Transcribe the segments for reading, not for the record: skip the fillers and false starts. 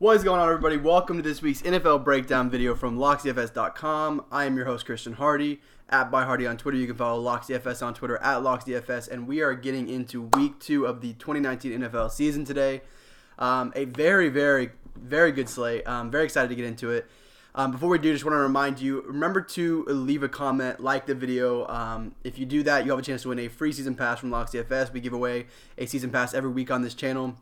What is going on, everybody? Welcome to this week's NFL breakdown video from LocksDFS.com. I am your host, Christian Hardy, at ByHardy on Twitter. You can follow LocksDFS on Twitter, at LocksDFS, and we are getting into week 2 of the 2019 NFL season today. A very, very, very good slate. Very excited to get into it. Before we do, just want to remind you, remember to leave a comment, like the video. If you do that, you have a chance to win a free season pass from LocksDFS. We give away a season pass every week on this channel.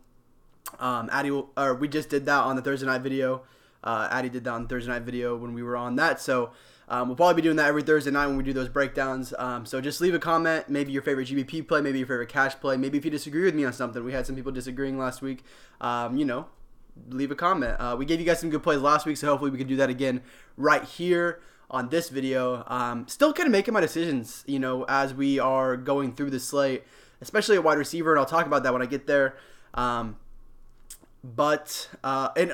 We just did that on the Thursday night video. Addy did that on the Thursday night video when we were on that. So we'll probably be doing that every Thursday night when we do those breakdowns. So just leave a comment, maybe your favorite GBP play, maybe your favorite cash play, maybe if you disagree with me on something. We had some people disagreeing last week. Leave a comment. We gave you guys some good plays last week, so hopefully we can do that again right here on this video. Still kind of making my decisions, as we are going through the slate, especially at wide receiver, and I'll talk about that when I get there. And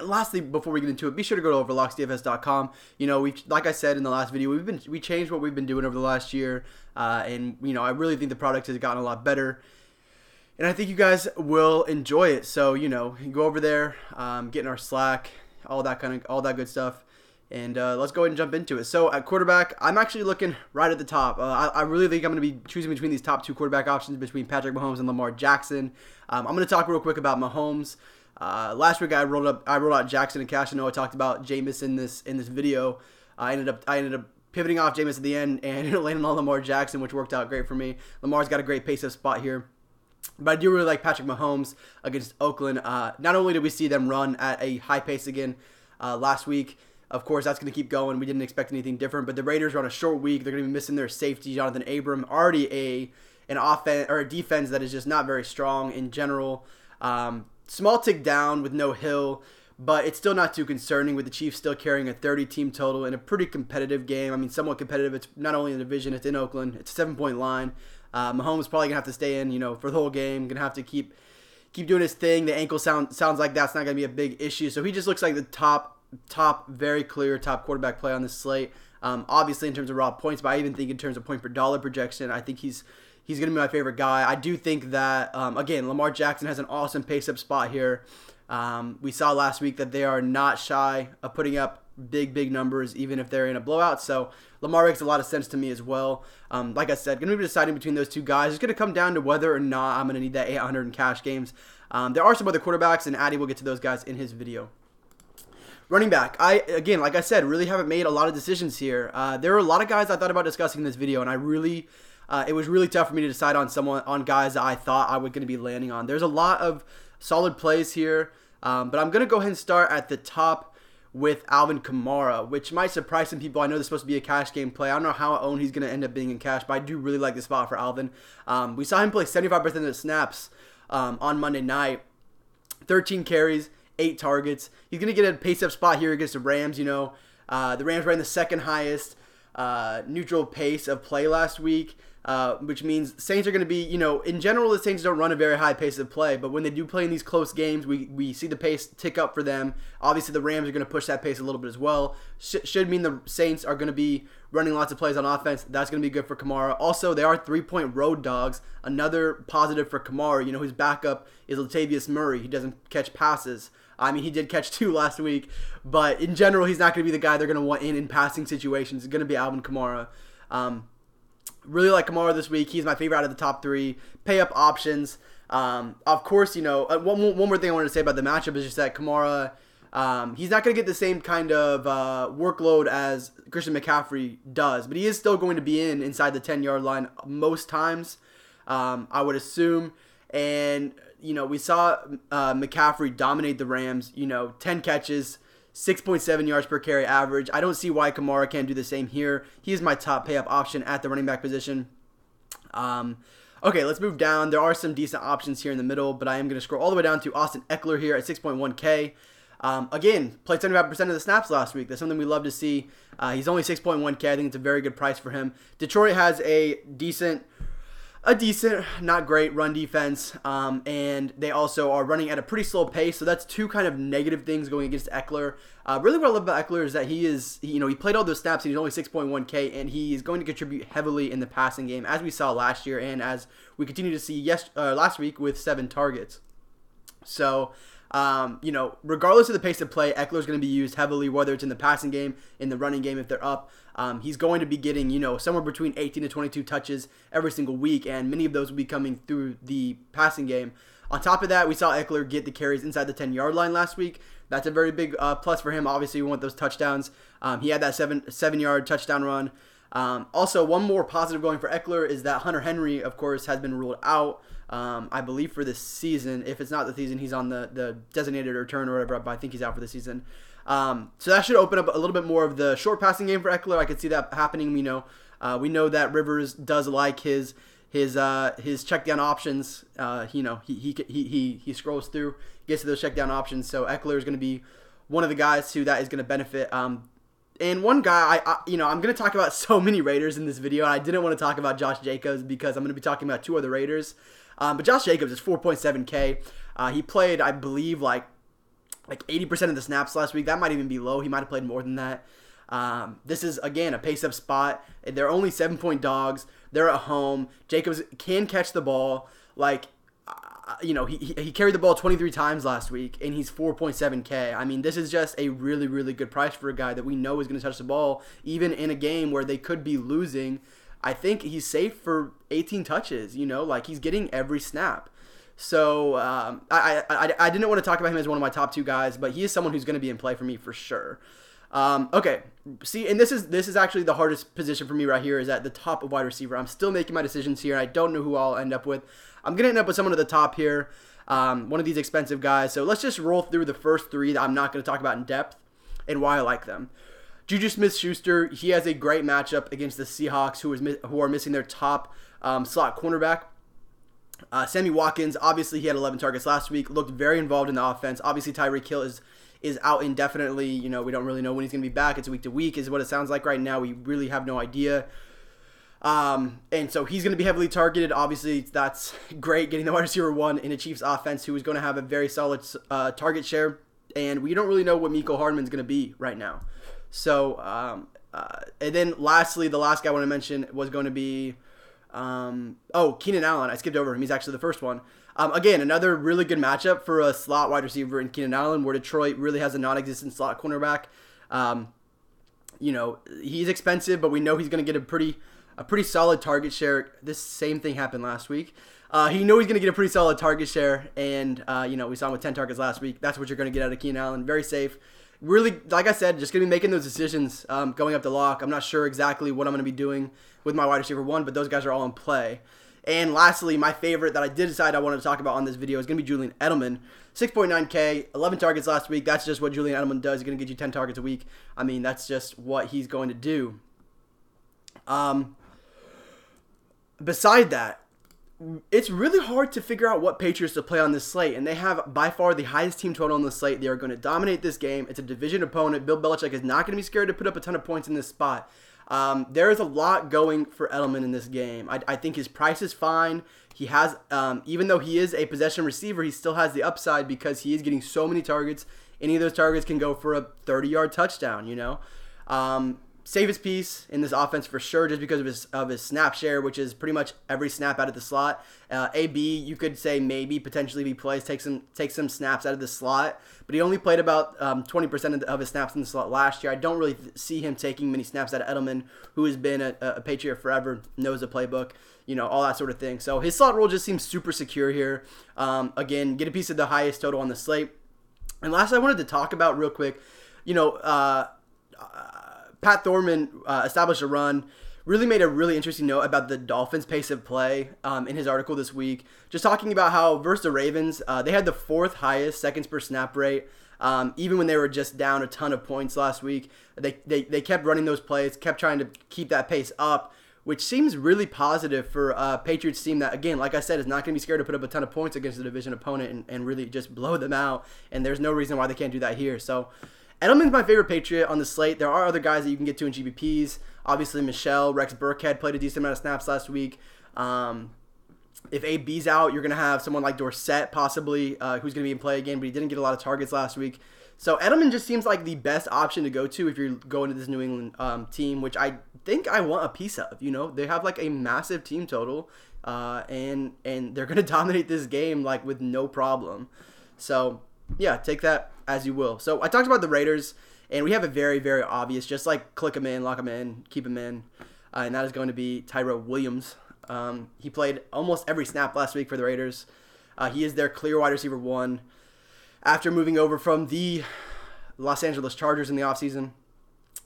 lastly, before we get into it, be sure to go over to LocksDFS.com. Like I said in the last video, we changed what we've been doing over the last year, and I really think the product has gotten a lot better, and I think you guys will enjoy it. So go over there, get in our Slack, all that good stuff, and let's go ahead and jump into it. So at quarterback, I'm actually looking right at the top. I really think I'm going to be choosing between these top two quarterback options between Patrick Mahomes and Lamar Jackson. I'm going to talk real quick about Mahomes. Last week I rolled out Jackson and Cash. I know I talked about Jameis in this video. I ended up pivoting off Jameis at the end and landing on Lamar Jackson, which worked out great for me. Lamar's got a great pace-up spot here. But I do really like Patrick Mahomes against Oakland. Not only did we see them run at a high pace again last week, of course that's going to keep going. We didn't expect anything different. But the Raiders are on a short week. They're going to be missing their safety, Jonathan Abram, already an offense or a defense that is just not very strong in general. Small tick down with no Hill, but it's still not too concerning with the Chiefs still carrying a 30-team total in a pretty competitive game. I mean, somewhat competitive. It's not only in the division, it's in Oakland. It's a 7-point line. Mahomes probably going to have to stay in, for the whole game. Going to have to keep doing his thing. The ankle sounds like that's not going to be a big issue. So he just looks like the top, very clear top quarterback play on this slate. Obviously in terms of raw points, but I even think in terms of point per dollar projection, I think he's going to be my favorite guy. I do think that, again, Lamar Jackson has an awesome pace-up spot here. We saw last week that they are not shy of putting up big numbers, even if they're in a blowout. So Lamar makes a lot of sense to me as well. Like I said, going to be deciding between those two guys. It's going to come down to whether or not I'm going to need that 800 in cash games. There are some other quarterbacks, and Addy will get to those guys in his video. Running back, again, like I said, really haven't made a lot of decisions here. There are a lot of guys I thought about discussing in this video, and it was really tough for me to decide on guys that I thought I was going to be landing on. There's a lot of solid plays here, but I'm going to go ahead and start at the top with Alvin Kamara, which might surprise some people. I know this is supposed to be a cash game play. I don't know how owned he's going to end up being in cash, but I do really like the spot for Alvin. We saw him play 75% of the snaps on Monday night, 13 carries, 8 targets. He's going to get a pace-up spot here against the Rams. The Rams ran the second highest neutral pace of play last week, which means Saints are going to be, in general, the Saints don't run a very high pace of play, but when they do play in these close games, we see the pace tick up for them. Obviously, the Rams are going to push that pace a little bit as well. Should mean the Saints are going to be running lots of plays on offense. That's going to be good for Kamara. Also, they are 3-point road dogs. Another positive for Kamara. His backup is Latavius Murray. He doesn't catch passes. I mean, he did catch 2 last week, but in general, he's not going to be the guy they're going to want in passing situations. It's going to be Alvin Kamara. Really like Kamara this week. He's my favorite out of the top 3. Pay-up options. Of course, one more thing I wanted to say about the matchup is just that Kamara, he's not going to get the same kind of workload as Christian McCaffrey does, but he is still going to be inside the 10-yard line most times, I would assume. And we saw McCaffrey dominate the Rams, 10 catches, 6.7 yards per carry average. I don't see why Kamara can't do the same here. He is my top pay-up option at the running back position. Okay, let's move down. There are some decent options here in the middle, but I am going to scroll all the way down to Austin Eckler here at 6.1K. Again, played 75% of the snaps last week. That's something we love to see. He's only 6.1K. I think it's a very good price for him. Detroit has a decent, not great run defense, and they also are running at a pretty slow pace, so that's two kind of negative things going against Eckler. Really what I love about Eckler is that he played all those snaps and he's only 6.1K, and he is going to contribute heavily in the passing game, as we saw last year and as we continue to see last week with 7 targets. So Regardless of the pace of play, Eckler's going to be used heavily, whether it's in the passing game, in the running game if they're up. He's going to be getting, somewhere between 18 to 22 touches every single week, and many of those will be coming through the passing game. On top of that, we saw Eckler get the carries inside the 10-yard line last week. That's a very big plus for him. Obviously, we want those touchdowns. He had that 7-yard touchdown run. Also, one more positive going for Eckler is that Hunter Henry, of course, has been ruled out, I believe, for this season. If it's not the season, he's on the designated return or whatever, but I think he's out for the season. So that should open up a little bit more of the short passing game for Eckler. I could see that happening. We know that Rivers does like his check down options. He scrolls through, gets to those check down options. So Eckler is going to be one of the guys who that is going to benefit. And one guy, I'm going to talk about so many Raiders in this video. And I didn't want to talk about Josh Jacobs because I'm going to be talking about two other Raiders. But Josh Jacobs is 4.7K. He played, I believe, like 80% of the snaps last week. That might even be low. He might have played more than that. This is, again, a pace-up spot. They're only 7-point dogs. They're at home. Jacobs can catch the ball. He carried the ball 23 times last week, and he's 4.7K. I mean, this is just a really, really good price for a guy that we know is going to touch the ball, even in a game where they could be losing. I think he's safe for 18 touches, he's getting every snap. So I didn't want to talk about him as one of my top two guys, but he is someone who's going to be in play for me for sure. Okay, see, and this is actually the hardest position for me right here, is at the top of wide receiver. I'm still making my decisions here. I don't know who I'll end up with. I'm going to end up with someone at the top here, one of these expensive guys. So let's just roll through the first three that I'm not going to talk about in depth and why I like them. Juju Smith-Schuster, he has a great matchup against the Seahawks, who are missing their top slot cornerback. Sammy Watkins, obviously he had 11 targets last week, looked very involved in the offense. Obviously Tyreek Hill is out indefinitely. We don't really know when he's going to be back. It's week to week is what it sounds like right now. We really have no idea. And so he's going to be heavily targeted. Obviously, that's great, getting the wide receiver one in a Chiefs offense who is going to have a very solid target share. And we don't really know what Mecole Hardman's going to be right now. So, and then lastly, the last guy I want to mention was going to be, Keenan Allen. I skipped over him. He's actually the first one. Again, another really good matchup for a slot wide receiver in Keenan Allen, where Detroit really has a non-existent slot cornerback. He's expensive, but we know he's going to get a pretty solid target share. This same thing happened last week. He's going to get a pretty solid target share, and we saw him with 10 targets last week. That's what you're going to get out of Keenan Allen. Very safe. Really, like I said, just going to be making those decisions going up the lock. I'm not sure exactly what I'm going to be doing with my wide receiver one, but those guys are all in play. And lastly, my favorite that I did decide I wanted to talk about on this video is going to be Julian Edelman. 6.9K, 11 targets last week. That's just what Julian Edelman does. He's going to get you 10 targets a week. I mean, that's just what he's going to do. Beside that, it's really hard to figure out what Patriots to play on this slate, and they have by far the highest team total on the slate. They are going to dominate this game. It's a division opponent. Bill Belichick is not going to be scared to put up a ton of points in this spot. There is a lot going for Edelman in this game. I think his price is fine. He has, even though he is a possession receiver, he still has the upside because he is getting so many targets. Any of those targets can go for a 30-yard touchdown, Safest piece in this offense for sure, just because of his snap share, which is pretty much every snap out of the slot. AB, you could say maybe potentially if he plays, take some snaps out of the slot, but he only played about 20% of his snaps in the slot last year. I don't really see him taking many snaps out of Edelman, who has been a Patriot forever, knows the playbook, all that sort of thing. So his slot role just seems super secure here. Again, get a piece of the highest total on the slate. And last, I wanted to talk about real quick, Pat Thorman established a run, really made a really interesting note about the Dolphins' pace of play in his article this week. Just talking about how versus the Ravens, they had the fourth highest seconds per snap rate, even when they were just down a ton of points last week. They kept running those plays, kept trying to keep that pace up, which seems really positive for a Patriots team that, again, like I said, is not going to be scared to put up a ton of points against a division opponent and really just blow them out. And there's no reason why they can't do that here. So Edelman's my favorite Patriot on the slate. There are other guys that you can get to in GPPs. Obviously, Michelle, Rex Burkhead played a decent amount of snaps last week. If AB's out, you're going to have someone like Dorsett possibly who's going to be in play again, but he didn't get a lot of targets last week. So Edelman just seems like the best option to go to if you're going to this New England team, which I think I want a piece of. They have like a massive team total, and they're going to dominate this game like with no problem. So yeah, take that as you will. So I talked about the Raiders, and we have a very, very obvious, just like click them in, lock them in, keep them in, and that is going to be Tyrell Williams. He played almost every snap last week for the Raiders. He is their clear wide receiver 1 after moving over from the Los Angeles Chargers in the offseason.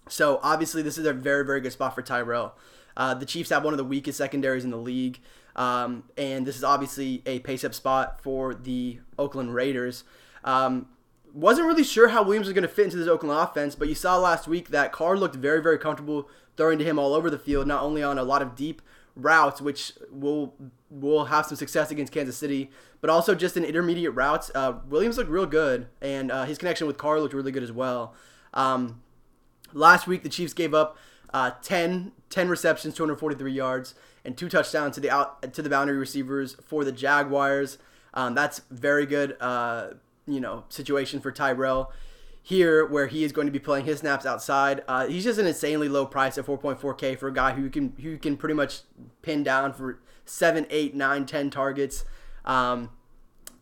So obviously this is a very, very good spot for Tyrell. The Chiefs have one of the weakest secondaries in the league, and this is obviously a pace-up spot for the Oakland Raiders. Wasn't really sure how Williams was going to fit into this Oakland offense, but you saw last week that Carr looked very, very comfortable throwing to him all over the field, not only on a lot of deep routes, which will have some success against Kansas City, but also just in intermediate routes. Williams looked real good, and his connection with Carr looked really good as well. Last week, the Chiefs gave up 10 receptions, 243 yards, and 2 touchdowns to the boundary receivers for the Jaguars. That's very good, situation for Tyrell here, where he is going to be playing his snaps outside. He's just an insanely low price at $4.4K for a guy who can pretty much pin down for 7, 8, 9, 10 targets, and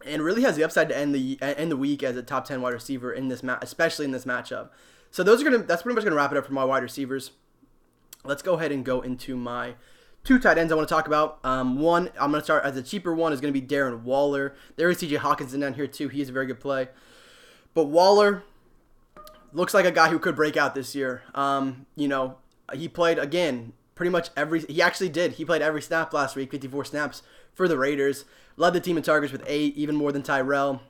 really has the upside to end the week as a top 10 wide receiver in this especially in this matchup. So that's pretty much gonna wrap it up for my wide receivers. Let's go ahead and go into my 2 tight ends I want to talk about. One, I'm going to start as a cheaper one, is going to be Darren Waller. There is TJ Hawkinson down here too. He is a very good play. But Waller looks like a guy who could break out this year. He played, again, pretty much he actually did. He played every snap last week, 54 snaps for the Raiders. Led the team in targets with 8, even more than Tyrell.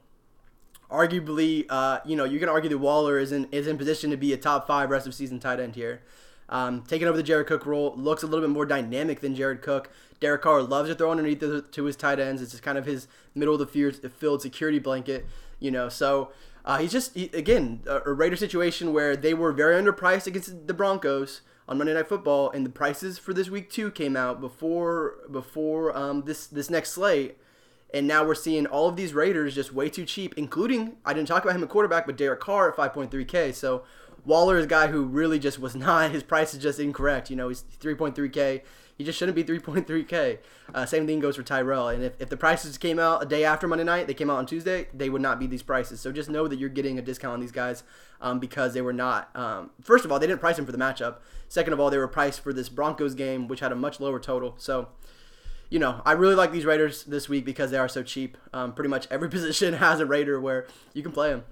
Arguably, you can argue that Waller is in position to be a top 5 rest of season tight end here. Taking over the Jared Cook role, looks a little bit more dynamic than Jared Cook. Derek Carr loves to throw underneath to his tight ends. It's just kind of his middle of the field security blanket, So he's just, again, a Raider situation where they were very underpriced against the Broncos on Monday Night Football, and the prices for this week 2 came out before this next slate. And now we're seeing all of these Raiders just way too cheap, including, I didn't talk about him at quarterback, but Derek Carr at 5.3K. So Waller is a guy who really just was not, his price is just incorrect. He's 3.3K. He just shouldn't be 3.3K. Same thing goes for Tyrell. And if the prices came out a day after Monday night, they came out on Tuesday, they would not be these prices. So just know that you're getting a discount on these guys because they were not, first of all, they didn't price them for the matchup. Second of all, they were priced for this Broncos game, which had a much lower total. So, I really like these Raiders this week because they are so cheap. Pretty much every position has a Raider where you can play them.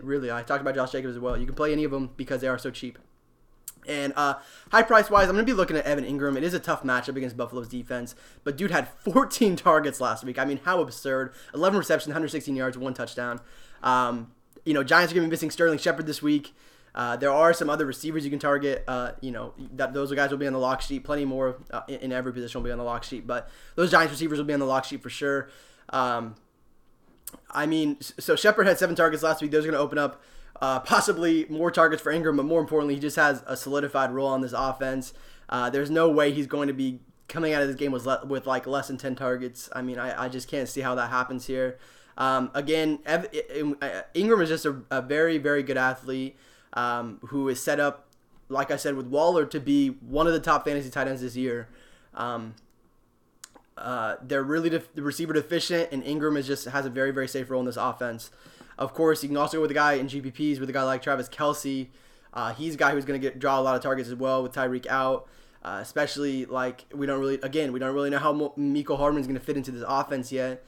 Really, I talked about Josh Jacobs as well. You can play any of them because they are so cheap. And high price wise, I'm going to be looking at Evan Ingram. It is a tough matchup against Buffalo's defense, but dude had 14 targets last week. I mean, how absurd. 11 receptions, 116 yards, 1 touchdown. Giants are going to be missing Sterling Shepard this week. There are some other receivers you can target. Those guys will be on the lock sheet. Plenty more in every position will be on the lock sheet, but those Giants receivers will be on the lock sheet for sure. So Shepard had 7 targets last week. Those are going to open up possibly more targets for Ingram, but more importantly, he just has a solidified role on this offense. There's no way he's going to be coming out of this game with less than 10 targets. I mean, I just can't see how that happens here. Ingram is just a very, very good athlete. Who is set up, like I said, with Waller to be one of the top fantasy tight ends this year. They're really the receiver deficient, and Ingram has a very, very safe role in this offense. Of course, you can also go with a guy in GPPs with a guy like Travis Kelce. He's a guy who's going to draw a lot of targets as well with Tyreek out. Especially we don't really know how Mecole Hardman's going to fit into this offense yet.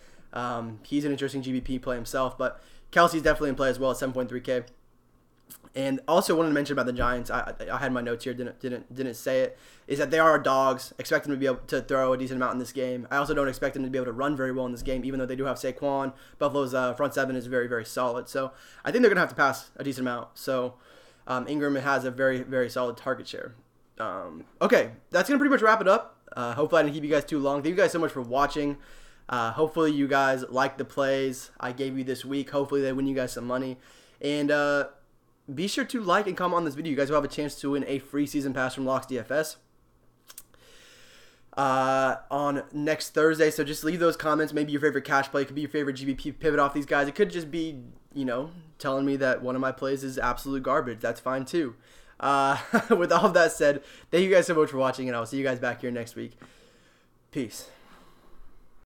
He's an interesting GPP play himself, but Kelce's definitely in play as well at 7.3K. And also wanted to mention about the Giants. I had my notes here, didn't say it. Is that they are dogs. Expect them to be able to throw a decent amount in this game. I also don't expect them to be able to run very well in this game, even though they do have Saquon. Buffalo's front 7 is very, very solid. So I think they're gonna have to pass a decent amount. So Ingram has a very, very solid target share. Okay, that's gonna pretty much wrap it up. Hopefully I didn't keep you guys too long. Thank you guys so much for watching. Hopefully you guys like the plays I gave you this week. Hopefully they win you guys some money. And be sure to like and comment on this video. You guys will have a chance to win a free season pass from Locks DFS on next Thursday. So just leave those comments. Maybe your favorite cash play. It could be your favorite GBP pivot off these guys. It could just be, telling me that one of my plays is absolute garbage. That's fine too. With all of that said, thank you guys so much for watching, and I'll see you guys back here next week. Peace.